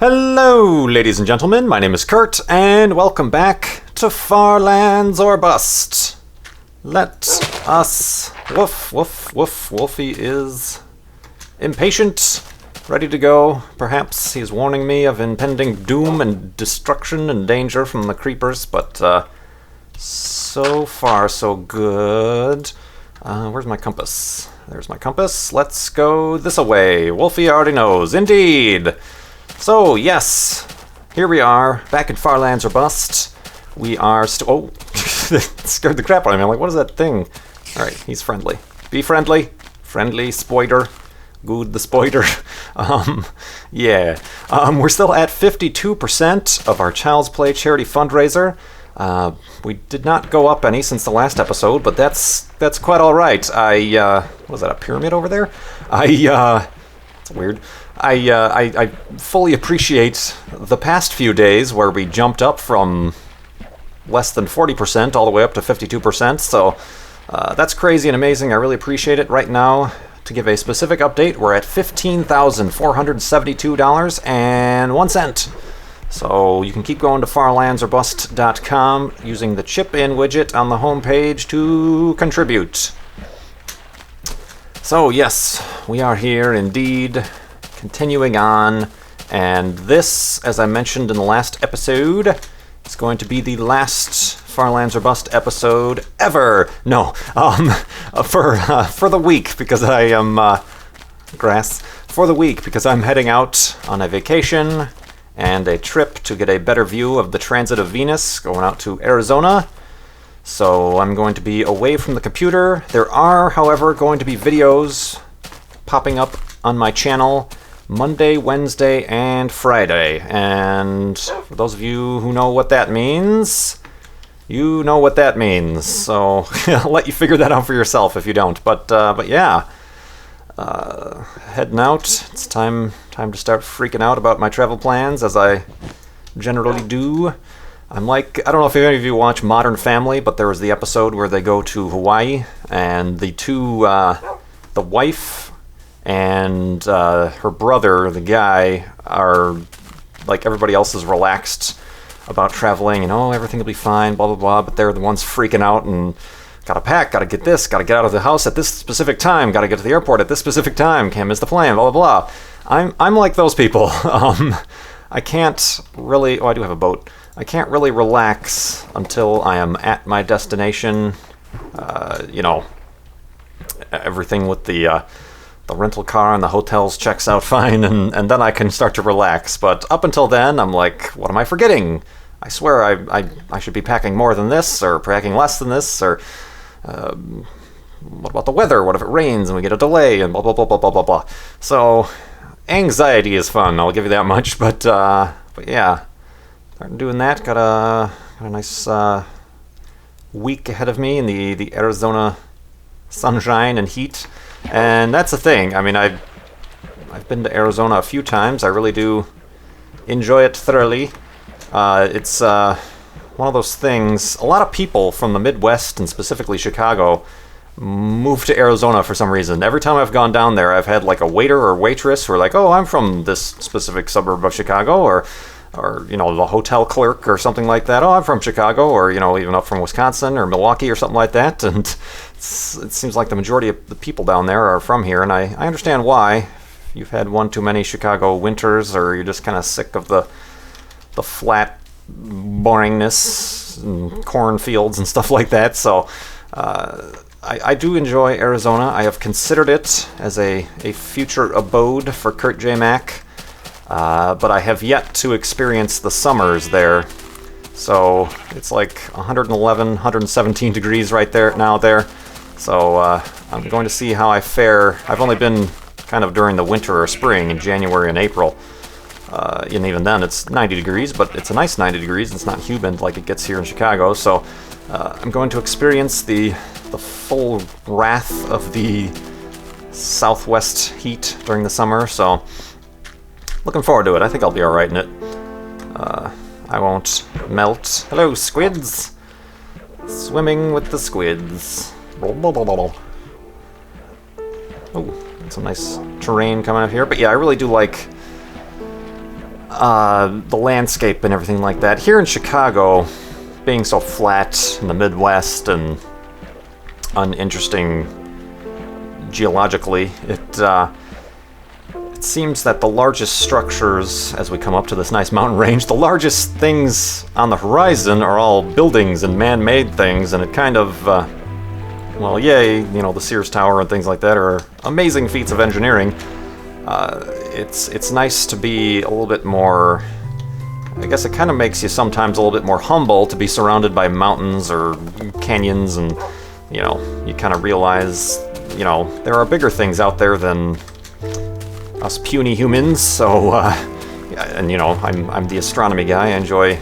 Hello, ladies and gentlemen, my name is Kurt, and welcome back to Far Lands or Bust. Let us... Woof, woof, woof. Wolfie is impatient, ready to go. Perhaps he's warning me of impending doom and destruction and danger from the creepers, but so far so good. Where's my compass? There's my compass. Let's go this-a-way. Wolfie already knows. Indeed! So, yes, here we are, back in Far Lands or Bust. We are oh, that scared the crap out of me. I'm like, what is that thing? Alright, he's friendly. Be friendly. Friendly, spoiler. Good the spoiler. Yeah. We're still at 52% of our Child's Play charity fundraiser. We did not go up any since the last episode, but that's quite alright. Was that a pyramid over there? It's weird. I fully appreciate the past few days where we jumped up from less than 40% all the way up to 52%, so that's crazy and amazing. I really appreciate it. Right now, to give a specific update, we're at $15,472.01. So you can keep going to farlandsorbust.com using the chip-in widget on the home page to contribute. So yes, we are here indeed, continuing on, and this, as I mentioned in the last episode, is going to be the last Far Lands or Bust episode ever. No, for the week, because I am for the week because I'm heading out on a vacation and a trip to get a better view of the transit of Venus, going out to Arizona. So I'm going to be away from the computer. There are, however, going to be videos popping up on my channel Monday, Wednesday, and Friday. And for those of you who know what that means, you know what that means. So I'll let you figure that out for yourself if you don't. But yeah, heading out. It's time to start freaking out about my travel plans, as I generally do. I'm like, I don't know if any of you watch Modern Family, but there was the episode where they go to Hawaii, and the wife and her brother, the guy, are like, everybody else is relaxed about traveling, and everything will be fine, blah, blah, blah, but they're the ones freaking out and gotta pack, gotta get this, gotta get out of the house at this specific time, gotta get to the airport at this specific time, can't miss the plane, blah, blah, blah. I'm like those people. I can't really, I do have a boat. I can't really relax until I am at my destination. Everything with the rental car and the hotels checks out fine, and then I can start to relax. But up until then, I'm like, what am I forgetting? I swear I should be packing more than this, or packing less than this, or what about the weather? What if it rains and we get a delay, and blah, blah, blah, blah, blah, blah, blah. So anxiety is fun, I'll give you that much, but yeah. Starting doing that, got a nice week ahead of me in the Arizona sunshine and heat, and that's the thing. I mean, I've been to Arizona a few times. I really do enjoy it thoroughly. It's one of those things. A lot of people from the Midwest, and specifically Chicago, move to Arizona for some reason. Every time I've gone down there, I've had like a waiter or waitress who are like, "Oh, I'm from this specific suburb of Chicago," or the hotel clerk or something like that. "Oh, I'm from Chicago," or even up from Wisconsin or Milwaukee or something like that. And it seems like the majority of the people down there are from here, and I understand why. You've had one too many Chicago winters, or you're just kind of sick of the flat boringness and cornfields and stuff like that. So I do enjoy Arizona. I have considered it as a future abode for KurtJMac. But I have yet to experience the summers there. So it's like 111, 117 degrees right there now there. So I'm going to see how I fare. I've only been kind of during the winter or spring in January and April. And even then it's 90 degrees, but it's a nice 90 degrees. It's not humid like it gets here in Chicago. So I'm going to experience the full wrath of the southwest heat during the summer. So looking forward to it. I think I'll be alright in it. I won't melt. Hello, squids! Swimming with the squids. Oh, some nice terrain coming up here. But yeah, I really do like the landscape and everything like that. Here in Chicago, being so flat in the Midwest and uninteresting geologically, it seems that the largest structures, as we come up to this nice mountain range, the largest things on the horizon are all buildings and man-made things, and it kind of, well, yay, you know, the Sears Tower and things like that are amazing feats of engineering. It's nice to be a little bit more, I guess it kind of makes you sometimes a little bit more humble to be surrounded by mountains or canyons, and, you know, you kind of realize, you know, there are bigger things out there than us puny humans. So, and you know, I'm the astronomy guy. I enjoy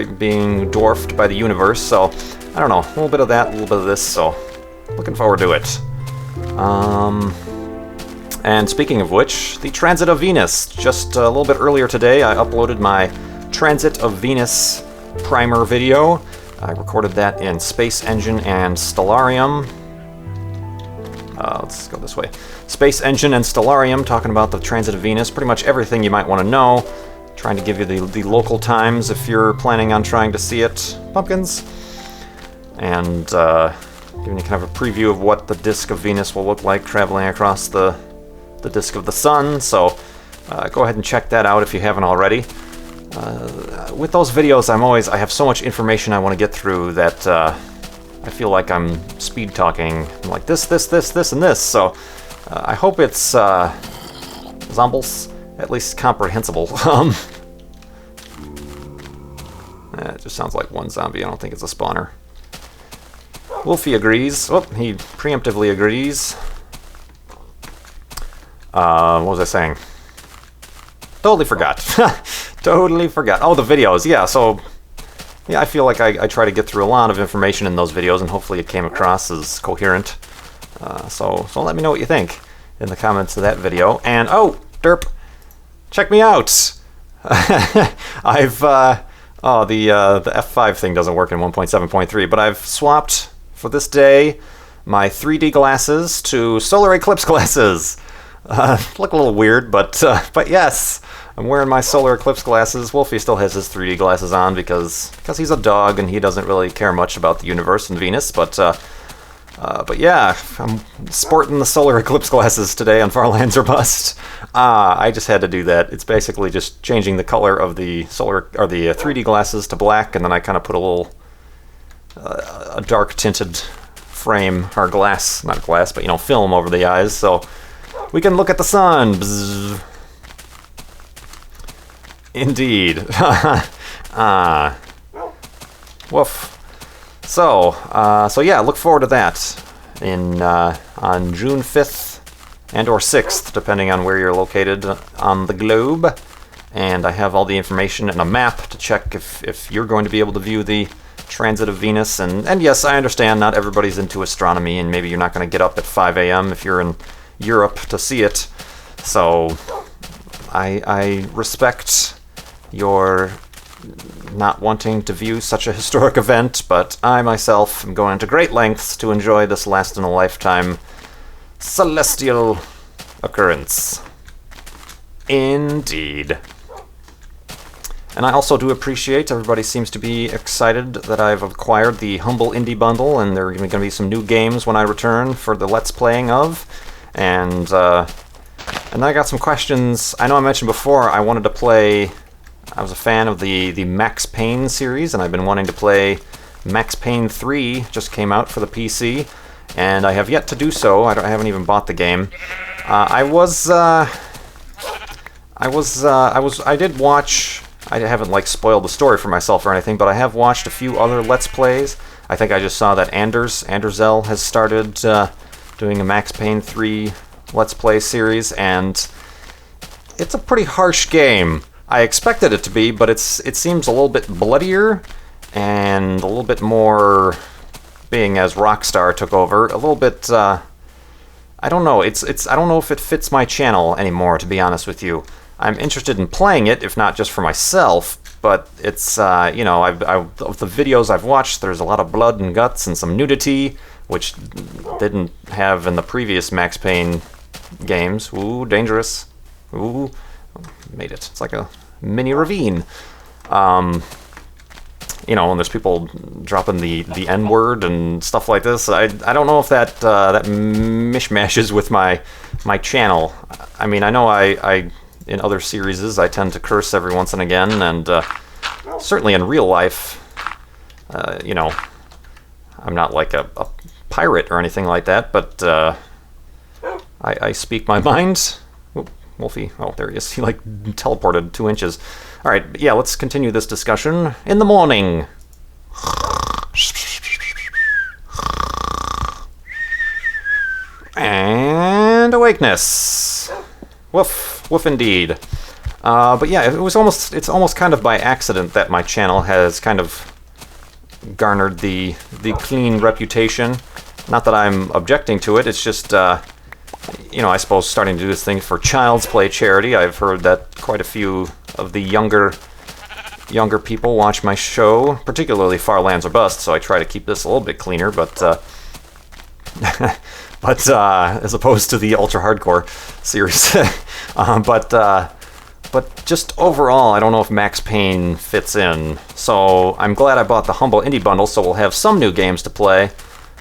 being dwarfed by the universe. So, I don't know, a little bit of that, a little bit of this. So, looking forward to it. And speaking of which, the Transit of Venus. Just a little bit earlier today, I uploaded my Transit of Venus primer video. I recorded that in Space Engine and Stellarium. Let's go this way. Space Engine and Stellarium, talking about the Transit of Venus. Pretty much everything you might want to know. Trying to give you the local times if you're planning on trying to see it. Pumpkins. And giving you kind of a preview of what the disk of Venus will look like traveling across the disk of the sun. So go ahead and check that out if you haven't already. With those videos, I have so much information I want to get through that I feel like I'm speed talking. I'm like this, and this. So I hope it's zombies, at least comprehensible. It just sounds like one zombie. I don't think it's a spawner. Wolfie agrees. Oh, he preemptively agrees. What was I saying? Totally forgot. Totally forgot. Oh, the videos. Yeah, so yeah, I feel like I try to get through a lot of information in those videos, and hopefully it came across as coherent. So let me know what you think in the comments of that video. And oh, derp, check me out. I've the F5 thing doesn't work in 1.7.3, but I've swapped for this day my 3D glasses to solar eclipse glasses. Look a little weird, but yes, I'm wearing my solar eclipse glasses. Wolfie still has his 3D glasses on because he's a dog and he doesn't really care much about the universe and Venus. But yeah, I'm sporting the solar eclipse glasses today on Far Lands or Bust. I just had to do that. It's basically just changing the color of the solar or the 3D glasses to black, and then I kind of put a little a dark tinted frame or glass, not glass, but you know, film over the eyes, so we can look at the sun. Bzzz. Indeed. Woof. So yeah, look forward to that on June 5th and or 6th, depending on where you're located on the globe. And I have all the information and a map to check if you're going to be able to view the transit of Venus. And yes, I understand not everybody's into astronomy, and maybe you're not going to get up at 5 a.m. if you're in Europe to see it. So I respect your not wanting to view such a historic event, but I myself am going to great lengths to enjoy this last-in-a-lifetime celestial occurrence. Indeed. And I also do appreciate everybody seems to be excited that I've acquired the Humble Indie Bundle, and there are going to be some new games when I return for the Let's Playing of. And I got some questions. I know I mentioned before I wanted to play. I was a fan of the Max Payne series, and I've been wanting to play Max Payne 3. Just came out for the PC, and I have yet to do so. I haven't even bought the game. I did watch. I haven't like spoiled the story for myself or anything, but I have watched a few other Let's Plays. I think I just saw that Anderzel has started doing a Max Payne 3 Let's Play series, and it's a pretty harsh game. I expected it to be, but it seems a little bit bloodier and a little bit more, being as Rockstar took over, a little bit, I don't know, I don't know if it fits my channel anymore, to be honest with you. I'm interested in playing it, if not just for myself, but it's, you know, of the videos I've watched, there's a lot of blood and guts and some nudity, which didn't have in the previous Max Payne games. Ooh, dangerous. Ooh. Made it. It's like a mini ravine. You know, when there's people dropping the N-word and stuff like this, I don't know if that that mishmashes with my channel. I mean, I know I in other series I tend to curse every once and again, and certainly in real life, you know, I'm not like a pirate or anything like that, but I speak my mind. Oop, Wolfie, oh, there he is. He like teleported 2 inches. All right, yeah, let's continue this discussion in the morning. And awakeness. Woof, woof indeed. But yeah, it's almost kind of by accident that my channel has kind of garnered the clean reputation. Not that I'm objecting to it, it's just, you know, I suppose starting to do this thing for Child's Play charity. I've heard that quite a few of the younger people watch my show, particularly Far Lands or Bust, so I try to keep this a little bit cleaner, but as opposed to the ultra hardcore series. But just overall, I don't know if Max Payne fits in. So I'm glad I bought the Humble Indie Bundle, so we'll have some new games to play.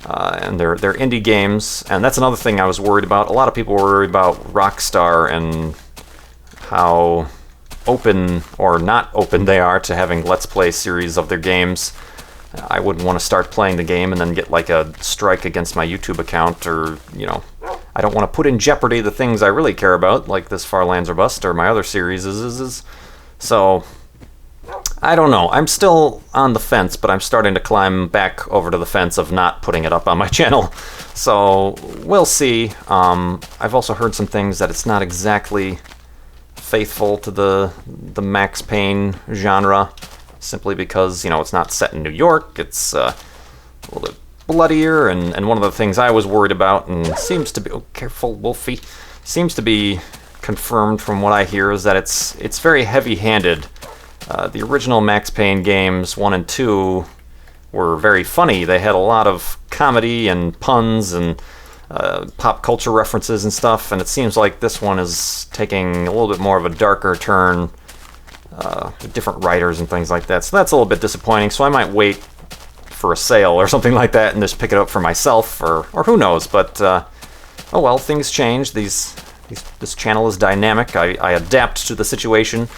And they're indie games, and that's another thing I was worried about. A lot of people were worried about Rockstar and how open or not open they are to having Let's Play series of their games. I wouldn't want to start playing the game and then get like a strike against my YouTube account, or, you know, I don't want to put in jeopardy the things I really care about, like this Far Lands or Bust or my other series. So, I don't know. I'm still on the fence, but I'm starting to climb back over to the fence of not putting it up on my channel. So, we'll see. I've also heard some things that it's not exactly faithful to the Max Payne genre, simply because, you know, it's not set in New York. It's a little bit bloodier, and one of the things I was worried about, and seems to be, oh, careful, Wolfie, seems to be confirmed from what I hear, is that it's very heavy-handed. The original Max Payne games 1 and 2 were very funny. They had a lot of comedy and puns and pop culture references and stuff, and it seems like this one is taking a little bit more of a darker turn, with different writers and things like that. So that's a little bit disappointing, so I might wait for a sale or something like that and just pick it up for myself, or who knows. But oh well, things change. This channel is dynamic. I adapt to the situation.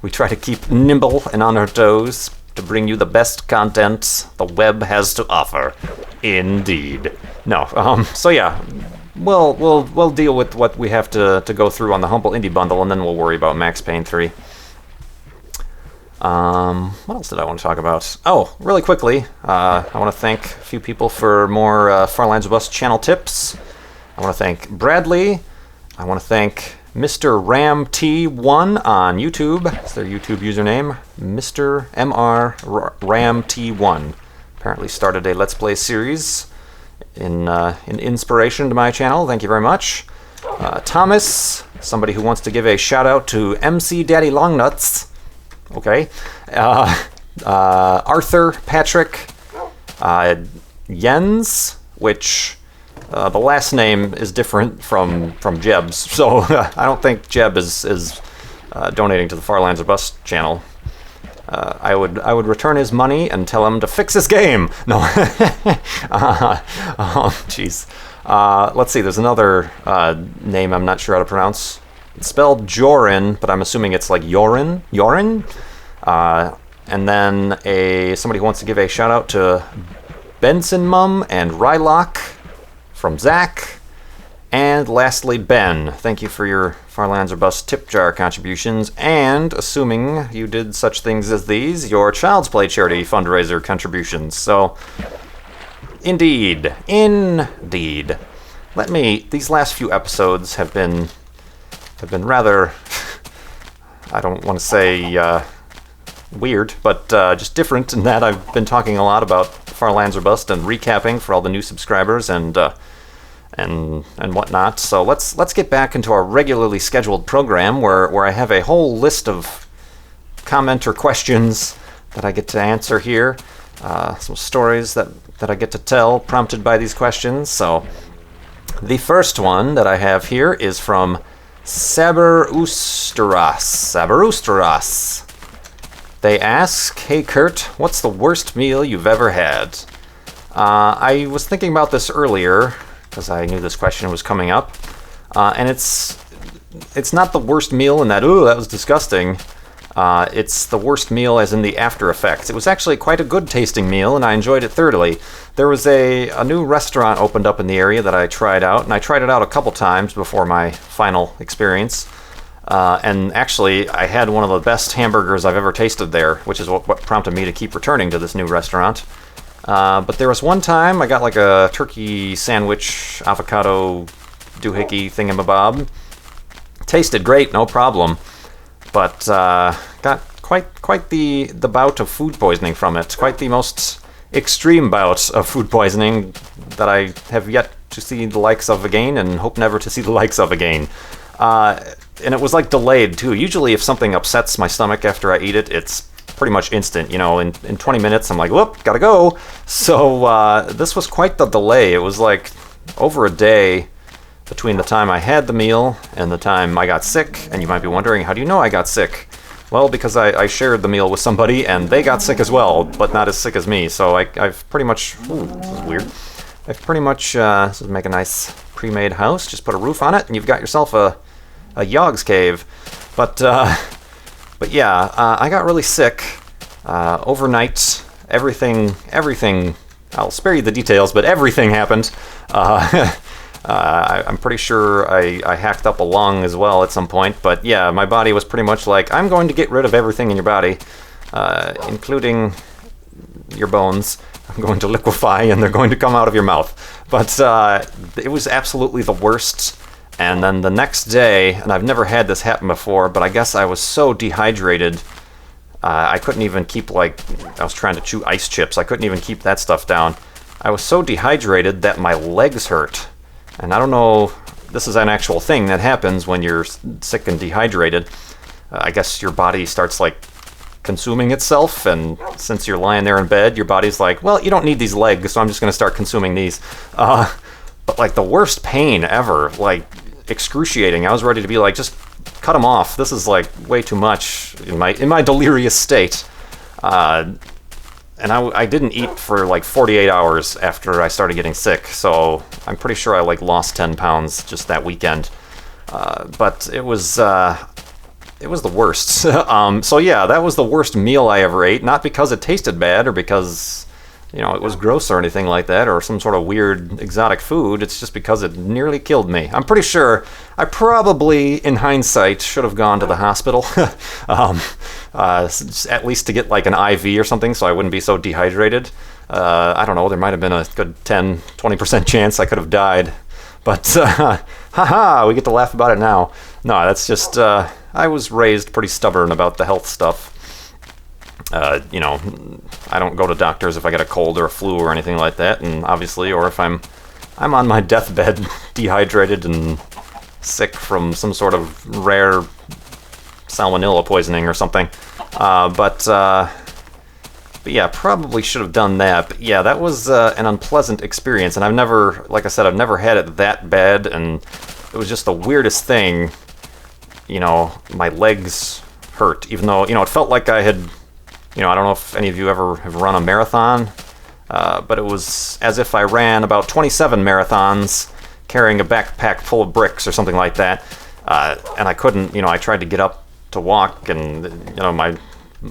We try to keep nimble and on our toes to bring you the best content the web has to offer. Indeed. No. So yeah, we'll deal with what we have to go through on the Humble Indie Bundle, and then we'll worry about Max Payne 3. What else did I want to talk about? Oh, really quickly, I want to thank a few people for more Far Lands or Bust channel tips. I want to thank Bradley. I want to thank Mr. RamT1 on YouTube. That's their YouTube username. Mr. MR RamT1. Apparently started a Let's Play series in inspiration to my channel. Thank you very much. Thomas, somebody who wants to give a shout out to MC Daddy Longnuts. Okay. Arthur, Patrick, Jens, which the last name is different from Jeb's, so I don't think Jeb is donating to the Far Lands or Bust channel. I would return his money and tell him to fix his game. No. Jeez. Let's see. There's another name I'm not sure how to pronounce. It's spelled Jorin, but I'm assuming it's like Yorin. And then somebody who wants to give a shout out to Benson Mum and Rylock from Zach. And lastly, Ben. Thank you for your Far Lands or Bust tip jar contributions, and assuming you did such things as these, your Child's Play charity fundraiser contributions. So, indeed. These last few episodes have been rather, I don't want to say weird, but just different in that I've been talking a lot about Far Lands or Bust and recapping for all the new subscribers and whatnot. So let's get back into our regularly scheduled program where I have a whole list of commenter questions that I get to answer here. Some stories that I get to tell prompted by these questions. So the first one that I have here is from Saberoosteros. They ask, hey Kurt, what's the worst meal you've ever had? I was thinking about this earlier, because I knew this question was coming up, and it's not the worst meal in that, ooh, that was disgusting. It's the worst meal as in the after effects. It was actually quite a good tasting meal, and I enjoyed it thoroughly. There was a new restaurant opened up in the area that I tried out, and I tried it out a couple times before my final experience. And actually, I had one of the best hamburgers I've ever tasted there, which is what prompted me to keep returning to this new restaurant. But there was one time I got like a turkey sandwich, avocado doohickey thingamabob. Tasted great, no problem. But got quite the bout of food poisoning from it. Quite the most extreme bout of food poisoning that I have yet to see the likes of again, and hope never to see the likes of again. And it was like delayed too. Usually if something upsets my stomach after I eat it, it's pretty much instant. You know, in 20 minutes I'm like, whoop, gotta go. So this was quite the delay. It was like over a day between the time I had the meal and the time I got sick. And you might be wondering, how do you know I got sick? Well, because I shared the meal with somebody and they got sick as well, but not as sick as me. So I've pretty much, ooh, this is weird. I've pretty much, this would make a nice pre-made house. Just put a roof on it and you've got yourself a Yogg's cave. But yeah, I got really sick overnight. Everything, I'll spare you the details, but everything happened. I'm pretty sure I hacked up a lung as well at some point, but yeah, my body was pretty much like, I'm going to get rid of everything in your body, including your bones. I'm going to liquefy and they're going to come out of your mouth. But it was absolutely the worst. And then the next day, and I've never had this happen before, but I guess I was so dehydrated, I couldn't even keep, like, I was trying to chew ice chips. I couldn't even keep that stuff down. I was so dehydrated that my legs hurt. And I don't know, this is an actual thing that happens when you're sick and dehydrated. I guess your body starts, like, consuming itself, and since you're lying there in bed, your body's like, well, you don't need these legs, so I'm just going to start consuming these. But, like, the worst pain ever, like, excruciating. I was ready to be like, just cut them off. This is, like, way too much in my delirious state. And I didn't eat for like 48 hours after I started getting sick, so I'm pretty sure I like lost 10 pounds just that weekend. But it was the worst. So yeah, that was the worst meal I ever ate. Not because it tasted bad or because, you know, it was gross or anything like that, or some sort of weird exotic food. It's just because it nearly killed me. I'm pretty sure I probably, in hindsight, should have gone to the hospital. At least to get like an IV or something so I wouldn't be so dehydrated. I don't know, there might have been a good 10-20% chance I could have died. But, haha, we get to laugh about it now. No, that's just, I was raised pretty stubborn about the health stuff. You know, I don't go to doctors if I get a cold or a flu or anything like that, and obviously, or if I'm on my deathbed, dehydrated and sick from some sort of rare salmonella poisoning or something. But yeah, probably should have done that. But yeah, that was an unpleasant experience, and I've never, like I said, I've never had it that bad, and it was just the weirdest thing. You know, my legs hurt, even though, you know, it felt like I had, you know, I don't know if any of you ever have run a marathon, but it was as if I ran about 27 marathons carrying a backpack full of bricks or something like that. And I couldn't, you know, I tried to get up to walk, and, you know, my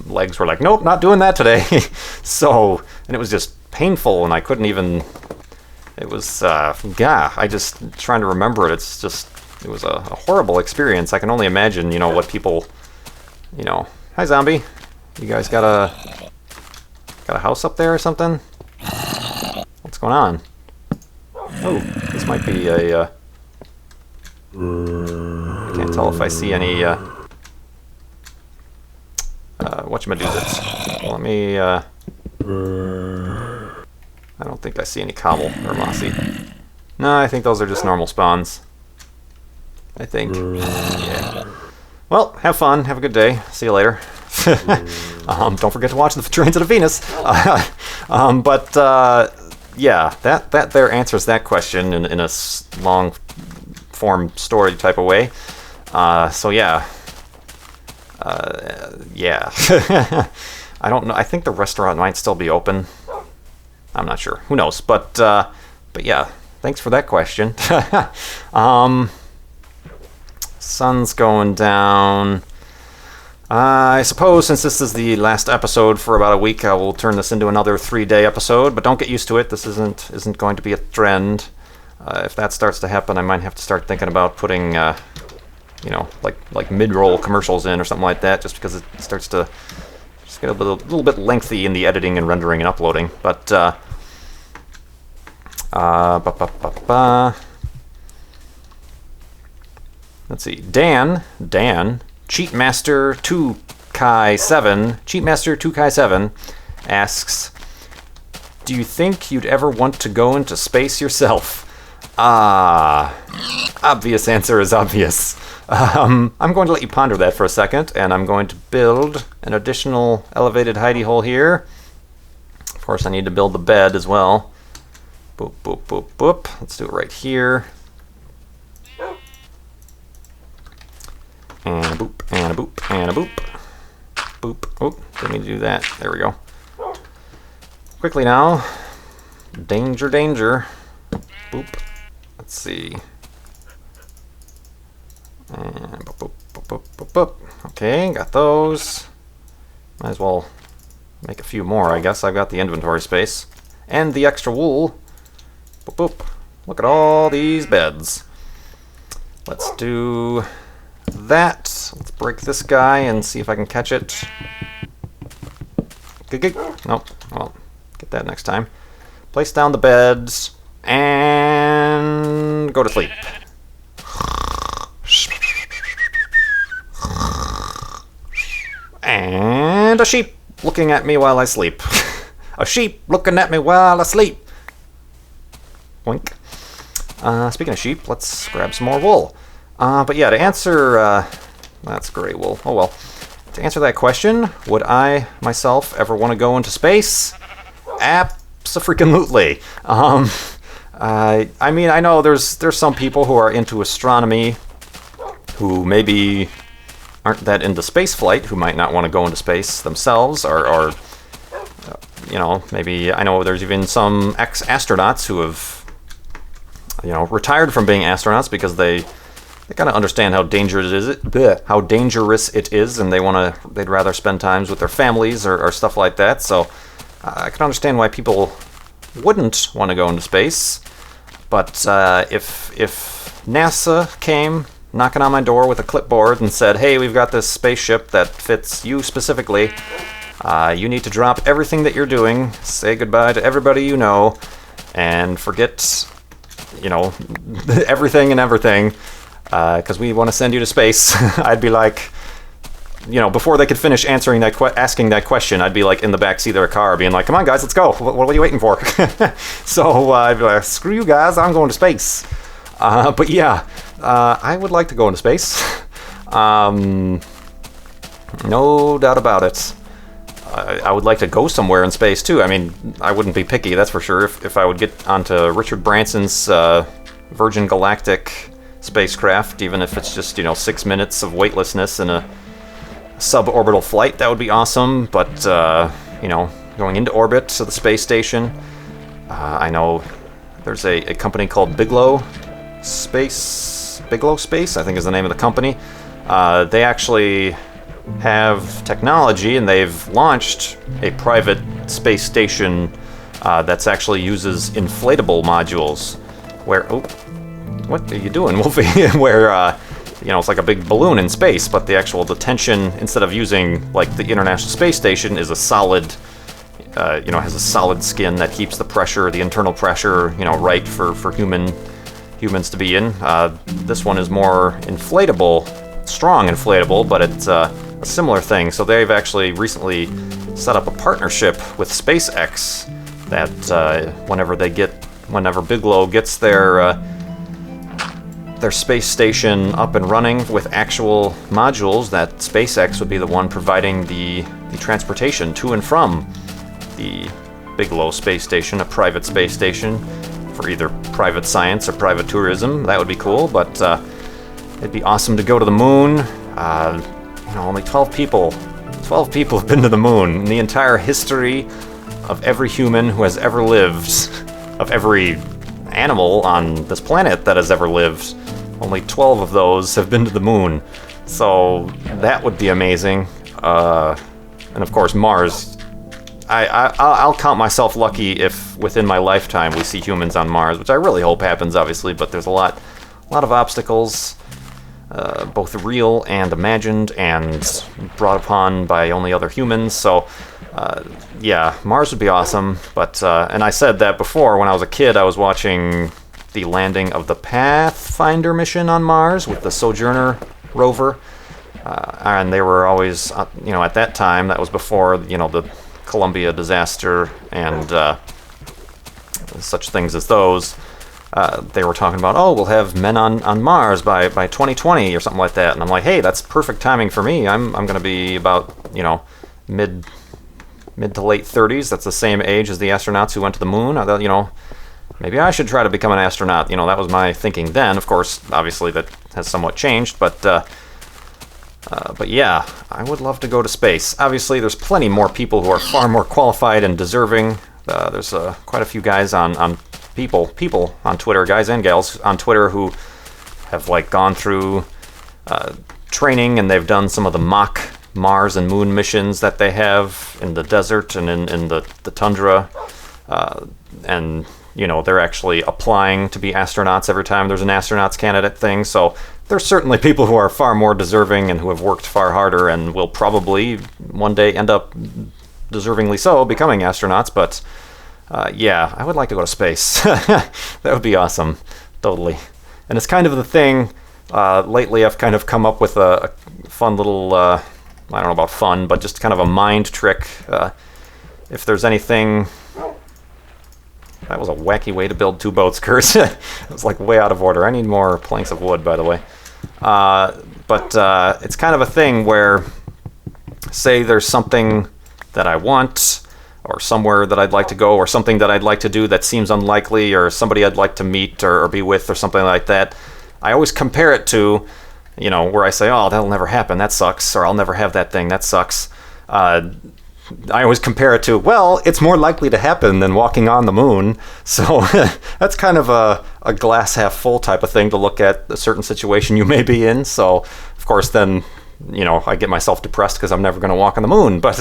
legs were like, nope, not doing that today. So, and it was just painful, and I couldn't even, it was, I just, trying to remember it, it's just, it was a horrible experience. I can only imagine, you know, what people, you know, hi zombie, you guys got a house up there or something? What's going on? Oh, this might be a, I can't tell if I see any, whatchamadoozits. Let me, I don't think I see any cobble or mossy. No, I think those are just normal spawns. I think. Yeah. Well, have fun. Have a good day. See you later. Don't forget to watch the Transit of Venus. Yeah, that there answers that question in a long form story type of way. So yeah. Yeah. I don't know. I think the restaurant might still be open. I'm not sure. Who knows? But yeah. Thanks for that question. Sun's going down. I suppose since this is the last episode for about a week, I will turn this into another 3-day episode. But don't get used to it. This isn't going to be a trend. If that starts to happen, I might have to start thinking about putting, you know, like mid-roll commercials in or something like that, just because it starts to just get a little bit lengthy in the editing and rendering and uploading. But let's see. Dan, Cheatmaster2Kai7 asks, do you think you'd ever want to go into space yourself? Obvious answer is obvious. I'm going to let you ponder that for a second, and I'm going to build an additional elevated hidey hole here. Of course, I need to build the bed as well. Boop, boop, boop, boop. Let's do it right here. And a boop, and a boop, and a boop. Boop. Oh, didn't mean to do that. There we go. Quickly now. Danger, danger. Boop. Let's see. And boop, boop, boop, boop, boop, boop. Okay, got those. Might as well make a few more, I guess. I've got the inventory space. And the extra wool. Boop, boop. Look at all these beds. Let's do that. Let's break this guy and see if I can catch it. Good. Nope. Well, get that next time. Place down the beds and go to sleep. And a sheep looking at me while I sleep. A sheep looking at me while I sleep. Boink. Speaking of sheep, let's grab some more wool. But yeah, to answer, that's gray wool. Oh well. To answer that question, would I myself ever want to go into space? Abso-freaking-lutely. I mean, I know there's some people who are into astronomy who maybe aren't that into space flight, who might not want to go into space themselves, or you know, maybe I know there's even some ex-astronauts who have, you know, retired from being astronauts because they kind of understand how dangerous it is, and they'd rather spend times with their families or stuff like that. So I can understand why people wouldn't want to go into space. But if NASA came knocking on my door with a clipboard and said, hey, we've got this spaceship that fits you specifically, you need to drop everything that you're doing, say goodbye to everybody you know, and forget, you know, everything and everything, because we want to send you to space. I'd be like, you know, before they could finish asking that question, I'd be like in the backseat of their car being like, come on guys, let's go, what are you waiting for? So I'd be like, screw you guys, I'm going to space. But yeah, I would like to go into space. No doubt about it. I would like to go somewhere in space too. I mean, I wouldn't be picky, that's for sure. If I would get onto Richard Branson's Virgin Galactic spacecraft, even if it's just, you know, 6 minutes of weightlessness in a suborbital flight, that would be awesome. But you know, going into orbit to the space station, I know there's a company called Bigelow Space, I think is the name of the company. They actually have technology, and they've launched a private space station that's actually uses inflatable modules, where, oh, what are you doing, Wolfie? Where you know, it's like a big balloon in space, but the tension, instead of using like the International Space Station, is a solid, you know, has a solid skin that keeps the pressure, the internal pressure, you know, right for humans to be in. This one is more inflatable, strong inflatable, but it's a similar thing. So they've actually recently set up a partnership with SpaceX that whenever Bigelow gets their space station up and running with actual modules, that SpaceX would be the one providing the transportation to and from the Bigelow space station, a private space station for either private science or private tourism. That would be cool. But It'd be awesome to go to the moon. Only 12 people. 12 people have been to the moon in the entire history of every human who has ever lived, of every animal on this planet that has ever lived. Only 12 of those have been to the moon. So that would be amazing. And of course, Mars. I'll count myself lucky if within my lifetime we see humans on Mars, which I really hope happens, obviously, but there's a lot of obstacles, both real and imagined and brought upon by only other humans. So yeah, Mars would be awesome. But and I said that before. When I was a kid, I was watching the landing of the Pathfinder mission on Mars with the Sojourner rover, and they were always, at that time, that was before, the Columbia disaster and such things as those. They were talking about, we'll have men on Mars by 2020 or something like that, and I'm like, hey, that's perfect timing for me. I'm going to be about mid to late 30s. That's the same age as the astronauts who went to the moon. I thought, maybe I should try to become an astronaut. That was my thinking then. Of course, obviously that has somewhat changed, but yeah, I would love to go to space. Obviously, there's plenty more people who are far more qualified and deserving. There's quite a few guys on people on Twitter, guys and gals on Twitter, who have gone through training, and they've done some of the mock Mars and moon missions that they have in the desert and in the tundra, and they're actually applying to be astronauts every time there's an astronauts candidate thing. So there's certainly people who are far more deserving and who have worked far harder and will probably one day end up, deservingly so, becoming astronauts. But yeah, I would like to go to space. That would be awesome. Totally. And it's kind of the thing, lately I've kind of come up with a fun little, I don't know about fun, but just kind of a mind trick. If there's anything... That was a wacky way to build two boats, Kurt. It was way out of order. I need more planks of wood, by the way. But it's kind of a thing where, say there's something that I want, or somewhere that I'd like to go, or something that I'd like to do that seems unlikely, or somebody I'd like to meet or be with, or something like that. I always compare it to, where I say, oh, that'll never happen, that sucks, or I'll never have that thing, that sucks. I always compare it to, well, it's more likely to happen than walking on the moon. So that's kind of a glass half full type of thing to look at a certain situation you may be in. So, of course, then, I get myself depressed because I'm never going to walk on the moon. But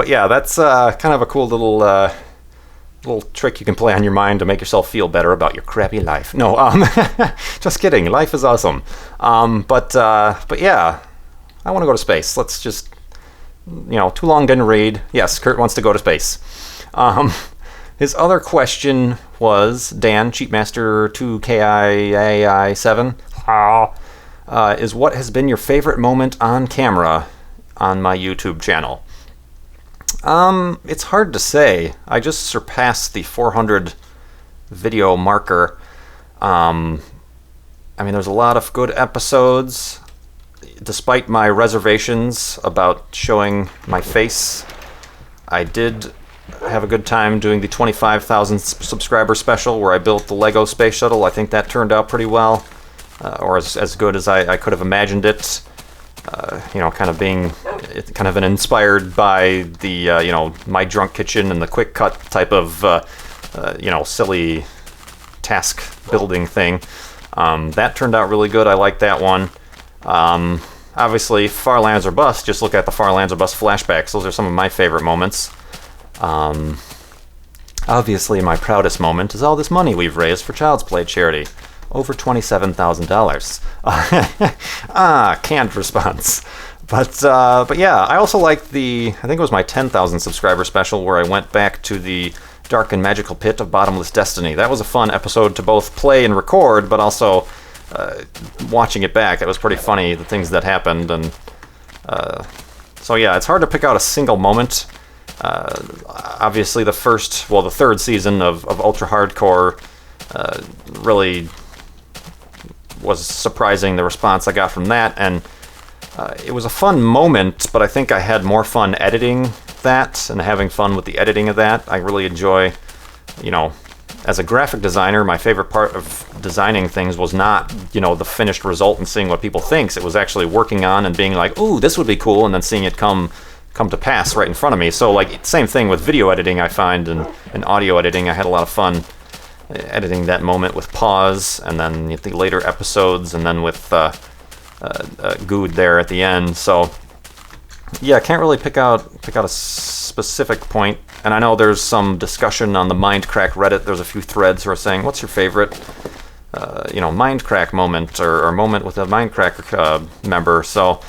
yeah, that's kind of a cool little trick you can play on your mind to make yourself feel better about your crappy life. No, just kidding. Life is awesome. But yeah, I want to go to space. Let's just... too long didn't read. Yes, Kurt wants to go to space. His other question was, Dan, Cheatmaster2KIAI7, is what has been your favorite moment on camera on my YouTube channel? It's hard to say. I just surpassed the 400 video marker. There's a lot of good episodes. Despite my reservations about showing my face, I did have a good time doing the 25,000 subscriber special where I built the Lego space shuttle. I think that turned out pretty well, or as good as I could have imagined it. Kind of inspired by the My Drunk Kitchen and the Quick Cut type of silly task building thing. That turned out really good. I like that one. Obviously, Far Lands or Bust, just look at the Far Lands or Bust flashbacks. Those are some of my favorite moments. Obviously, my proudest moment is all this money we've raised for Child's Play charity. Over $27,000. Canned response. But yeah, I also like I think it was my 10,000 subscriber special where I went back to the dark and magical pit of bottomless destiny. That was a fun episode to both play and record, but also... watching it back, it was pretty funny, the things that happened, and so yeah, it's hard to pick out a single moment. Obviously the third season of Ultra Hardcore really was surprising, the response I got from that, and it was a fun moment, but I think I had more fun editing that and having fun with the editing of that. I really enjoy, as a graphic designer, my favorite part of designing things was not, you know, the finished result and seeing what people think. It was actually working on and being like, ooh, this would be cool, and then seeing it come to pass right in front of me. So, like, same thing with video editing, I find, and audio editing. I had a lot of fun editing that moment with pause, and then the later episodes, and then with good there at the end. So, yeah, I can't really pick out a specific point. And I know there's some discussion on the Mindcrack Reddit. There's a few threads who are saying, what's your favorite, Mindcrack moment or moment with a Mindcrack member? So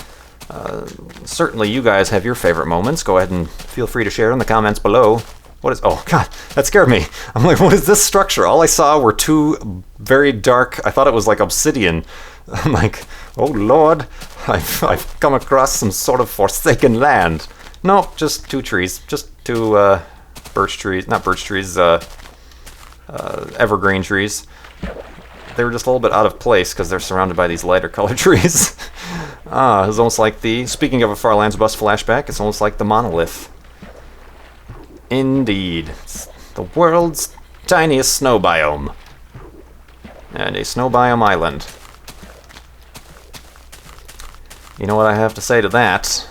certainly you guys have your favorite moments. Go ahead and feel free to share in the comments below. What is, oh God, that scared me. I'm like, what is this structure? All I saw were two very dark, I thought it was like obsidian. I'm like, oh Lord, I've come across some sort of forsaken land. No, just two trees. Just two birch trees. Not birch trees, evergreen trees. They were just a little bit out of place because they're surrounded by these lighter colored trees. It's almost like speaking of a Far Lands Bus flashback, it's almost like the monolith. Indeed. It's the world's tiniest snow biome. And a snow biome island. You know what I have to say to that?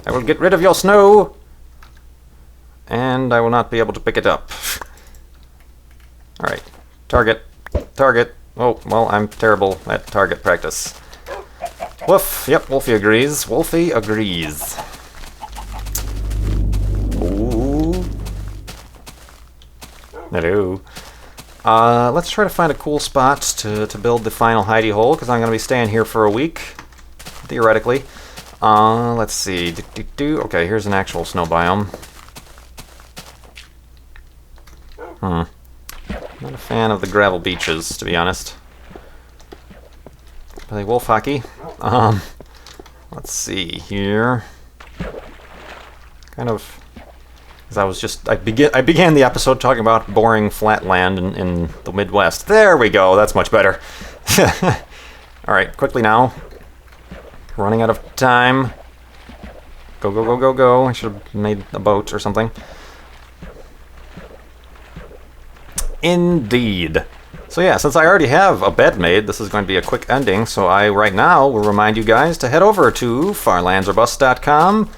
I will get rid of your snow, and I will not be able to pick it up. Alright, target. Oh, well, I'm terrible at target practice. Woof, yep, Wolfie agrees. Ooh. Hello. Let's try to find a cool spot to build the final hidey hole, because I'm going to be staying here for a week, theoretically. Let's see. Okay, here's an actual snow biome. Not a fan of the gravel beaches, to be honest. Play wolf hockey. Let's see here. Kind of, because I began the episode talking about boring flat land in the Midwest. There we go. That's much better. All right, quickly now. Running out of time. Go. I should have made a boat or something. Indeed. So yeah, since I already have a bed made, this is going to be a quick ending. So I, right now, will remind you guys to head over to farlandsorbust.com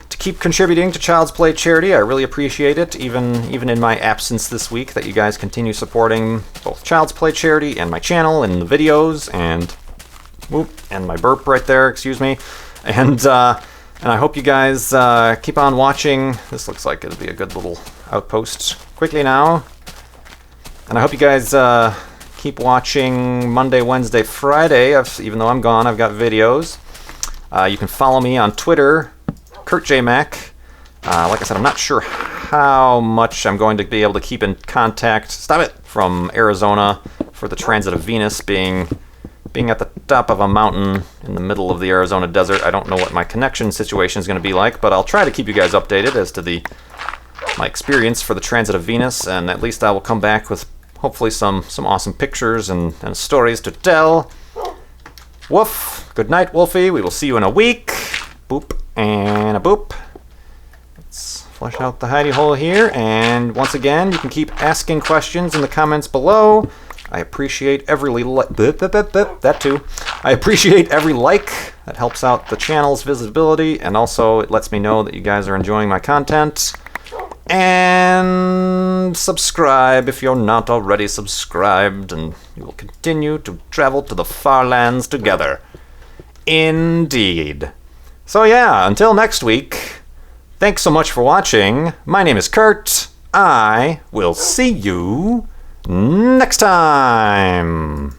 to keep contributing to Child's Play charity. I really appreciate it, even in my absence this week, that you guys continue supporting both Child's Play charity and my channel and the videos and my burp right there, excuse me. And I hope you guys keep on watching. This looks like it'll be a good little outpost. Quickly now. And I hope you guys keep watching Monday, Wednesday, Friday. Even though I'm gone, I've got videos. You can follow me on Twitter, KurtJMac. Like I said, I'm not sure how much I'm going to be able to keep in contact. Stop it! From Arizona for the transit of Venus being at the top of a mountain in the middle of the Arizona desert. I don't know what my connection situation is going to be like, but I'll try to keep you guys updated as to my experience for the transit of Venus, and at least I will come back with hopefully some awesome pictures and stories to tell. Woof. Good night, Wolfie. We will see you in a week. Boop and a boop. Let's flush out the hidey hole here, and once again, you can keep asking questions in the comments below. I appreciate every that too. I appreciate every like. That helps out the channel's visibility, and also it lets me know that you guys are enjoying my content. And subscribe if you're not already subscribed, and we will continue to travel to the far lands together. Indeed. So yeah, until next week, thanks so much for watching. My name is Kurt. I will see you next time.